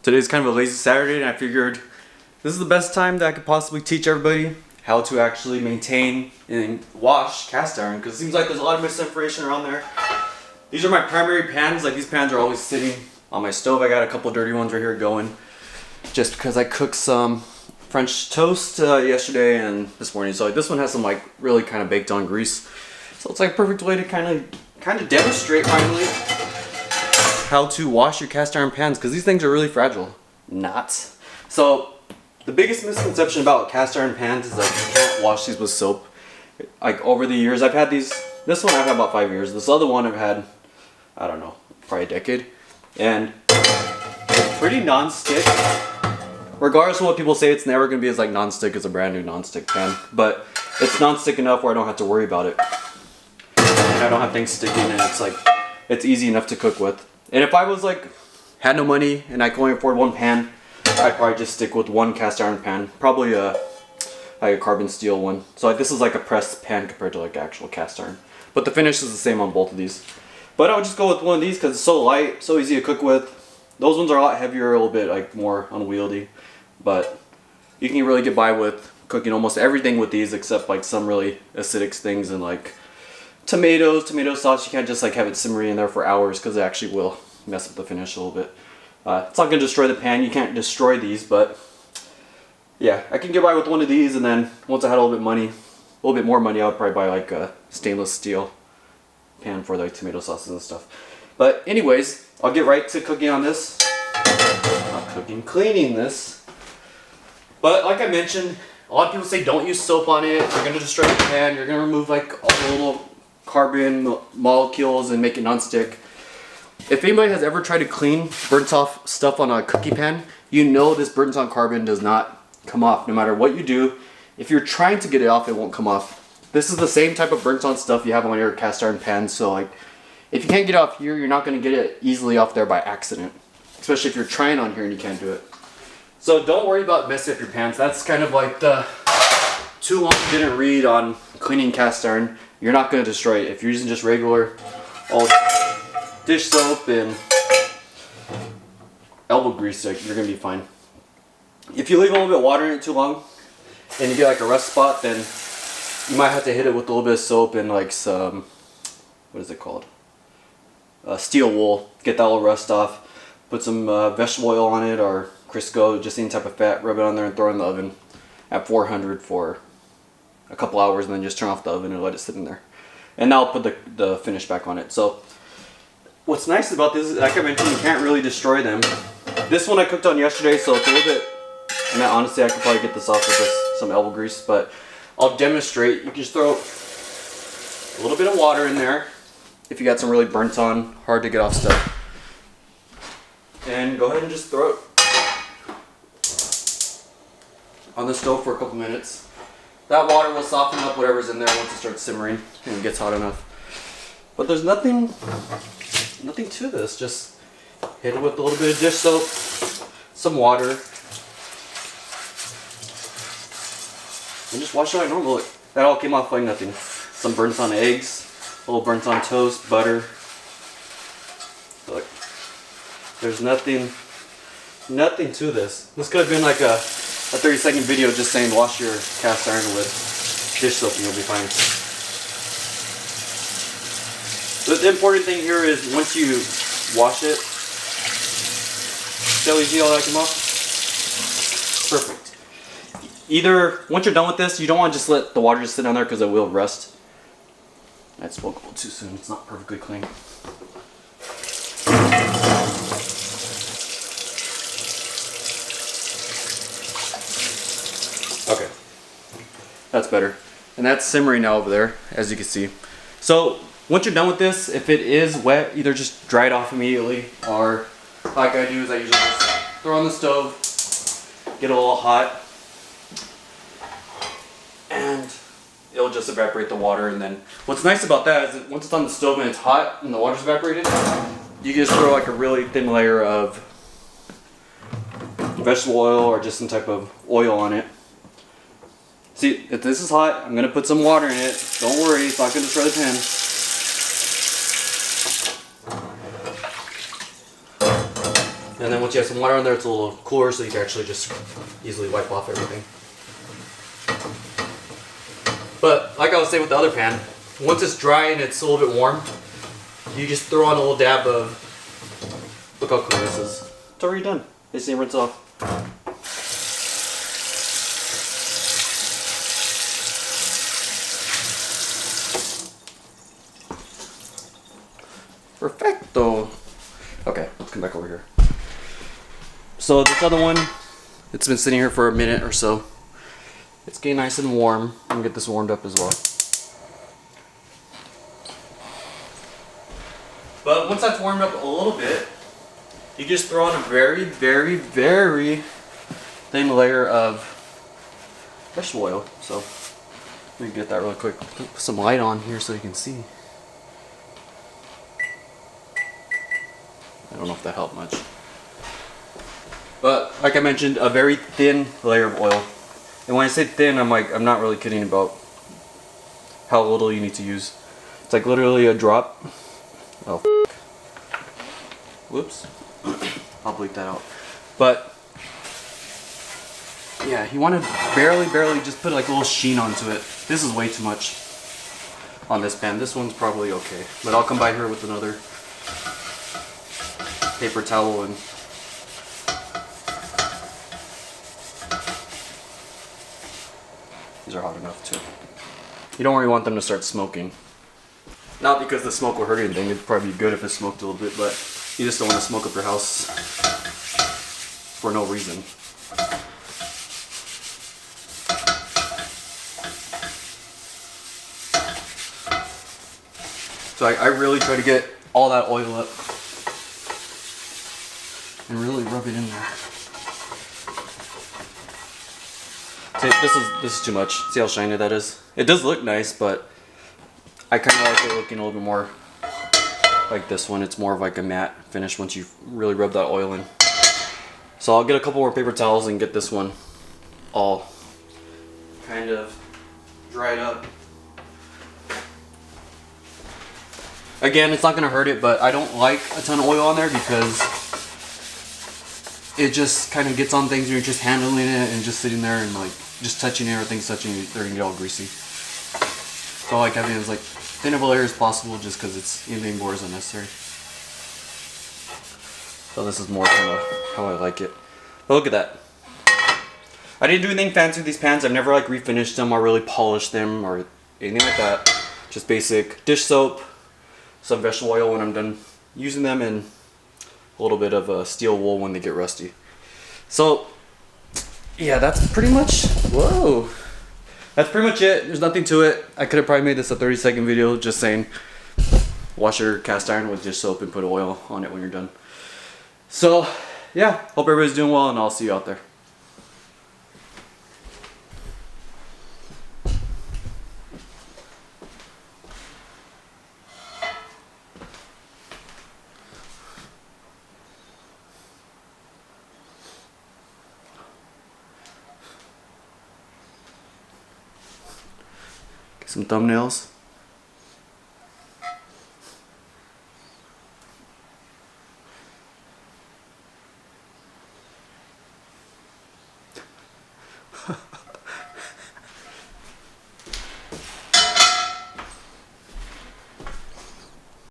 Today's kind of a lazy Saturday, and I figured this is the best time that I could possibly teach everybody how to actually maintain and wash cast iron, because it seems like there's a lot of misinformation around there. These are my primary pans. Like, these pans are always sitting on my stove. I got a couple dirty ones right here going, just because I cooked some French toast yesterday and this morning. So like, this one has some like really kind of baked on grease. So it's like a perfect way to kind of demonstrate finally how to wash your cast iron pans, because these things are really fragile. Not. So the biggest misconception about cast iron pans is like you can't wash these with soap. Like, over the years I've had these. This one I've had about 5 years. This other one I've had, I don't know, probably a decade. And it's pretty non-stick. Regardless of what people say, it's never going to be as like non-stick as a brand new non-stick pan. But it's non-stick enough where I don't have to worry about it. And I don't have things sticking, and it's easy enough to cook with. And if I was like, had no money and I could only afford one pan, I'd probably just stick with one cast iron pan. Probably like a carbon steel one. So like, this is like a pressed pan compared to like actual cast iron. But the finish is the same on both of these. But I would just go with one of these because it's so light, so easy to cook with. Those ones are a lot heavier, a little bit like more unwieldy. But you can really get by with cooking almost everything with these, except like some really acidic things and like tomatoes, tomato sauce. You can't just like have it simmering in there for hours, because it actually will mess up the finish a little bit. It's not going to destroy the pan. You can't destroy these, but yeah, I can get by with one of these. And then once I had a little bit more money, I would probably buy like a stainless steel pan for like tomato sauces and stuff. But anyways, I'll get right to cooking on this. Not cooking, cleaning this. But like I mentioned, a lot of people say don't use soap on it. You're going to destroy the pan. You're going to remove like all the little carbon molecules and make it non-stick. If anybody has ever tried to clean burnt off stuff on a cookie pan, you know this burnt on carbon does not come off no matter what you do. If you're trying to get it off, it won't come off. This is the same type of burnt on stuff you have on your cast iron pan. So like, if you can't get it off here, you're not going to get it easily off there by accident. Especially if you're trying on here and you can't do it. So don't worry about messing up your pans. That's kind of like the too long didn't read on cleaning cast iron. You're not going to destroy it. If you're using just regular old dish soap and elbow grease, you're going to be fine. If you leave a little bit of water in it too long and you get like a rust spot, then you might have to hit it with a little bit of soap and like some, what is it called? Steel wool. Get that little rust off. Put some vegetable oil on it, or Crisco, just any type of fat. Rub it on there and throw it in the oven at 400 for a couple hours, and then just turn off the oven and let it sit in there. And now I'll put the finish back on it. So what's nice about this is, like I mentioned, you can't really destroy them. This one I cooked on yesterday, so it's a little bit, I mean, honestly, I could probably get this off with just some elbow grease, but I'll demonstrate. You can just throw a little bit of water in there if you got some really burnt on, hard to get off stuff. And go ahead and just throw it on the stove for a couple minutes. That water will soften up whatever's in there once it starts simmering and it gets hot enough. But there's nothing to this. Just hit it with a little bit of dish soap, some water, and just wash it like normal. That all came off like nothing. Some burnt on eggs, a little burnt on toast, butter. Look, there's nothing to this. This could have been like a 30-second video just saying wash your cast iron with dish soap and you'll be fine. But the important thing here is once you wash it, see how easy all that came off? Perfect. Either, once you're done with this, you don't want to just let the water just sit down there because it will rust. I spoke a little too soon. It's not perfectly clean. Okay, that's better. And that's simmering now over there, as you can see. So once you're done with this, if it is wet, either just dry it off immediately, or like I do is I usually just throw it on the stove, get it a little hot, and it'll just evaporate the water. And then what's nice about that is that once it's on the stove and it's hot and the water's evaporated, you can just throw like a really thin layer of vegetable oil or just some type of oil on it. See, if this is hot, I'm going to put some water in it. Don't worry, it's not going to destroy the pan. And then once you have some water on there, it's a little cooler, so you can actually just easily wipe off everything. But like I was saying with the other pan, once it's dry and it's a little bit warm, you just throw on a little dab of, look how clean this is. It's already done. Just need to rinse off. Perfecto. Okay, let's come back over here. So this other one, it's been sitting here for a minute or so. It's getting nice and warm. I'm gonna get this warmed up as well. But once that's warmed up a little bit, you just throw on a very, very, very thin layer of vegetable oil. So let me get that real quick. Put some light on here so you can see. I don't know if that helped much. But like I mentioned, a very thin layer of oil. And when I say thin, I'm not really kidding about how little you need to use. It's like literally a drop. Oh, whoops. I'll bleep that out. But yeah, you want to barely just put like a little sheen onto it. This is way too much on this pan. This one's probably okay. But I'll come by here with another paper towel and these are hot enough too. You don't really want them to start smoking. Not because the smoke will hurt anything, it'd probably be good if it smoked a little bit, but you just don't want to smoke up your house for no reason. So I really try to get all that oil up and really rub it in there. See, this is too much. See how shiny that is? It does look nice, but I kind of like it looking a little bit more like this one. It's more of like a matte finish once you really rub that oil in. So I'll get a couple more paper towels and get this one all kind of dried up. Again, it's not going to hurt it, but I don't like a ton of oil on there because it just kind of gets on things when you're just handling it and just sitting there and like just touching it, everything's touching it, they're going to get all greasy. So I like having it as like thin of a layer as possible just because it's anything more is unnecessary. So this is more kind of how I like it. But look at that. I didn't do anything fancy with these pans. I've never like refinished them or really polished them or anything like that. Just basic dish soap, some vegetable oil when I'm done using them, and a little bit of steel wool when they get rusty. So yeah, that's pretty much, whoa. That's pretty much it. There's nothing to it. I could have probably made this a 30-second video just saying wash your cast iron with dish soap and put oil on it when you're done. So yeah, hope everybody's doing well and I'll see you out there. Get some thumbnails.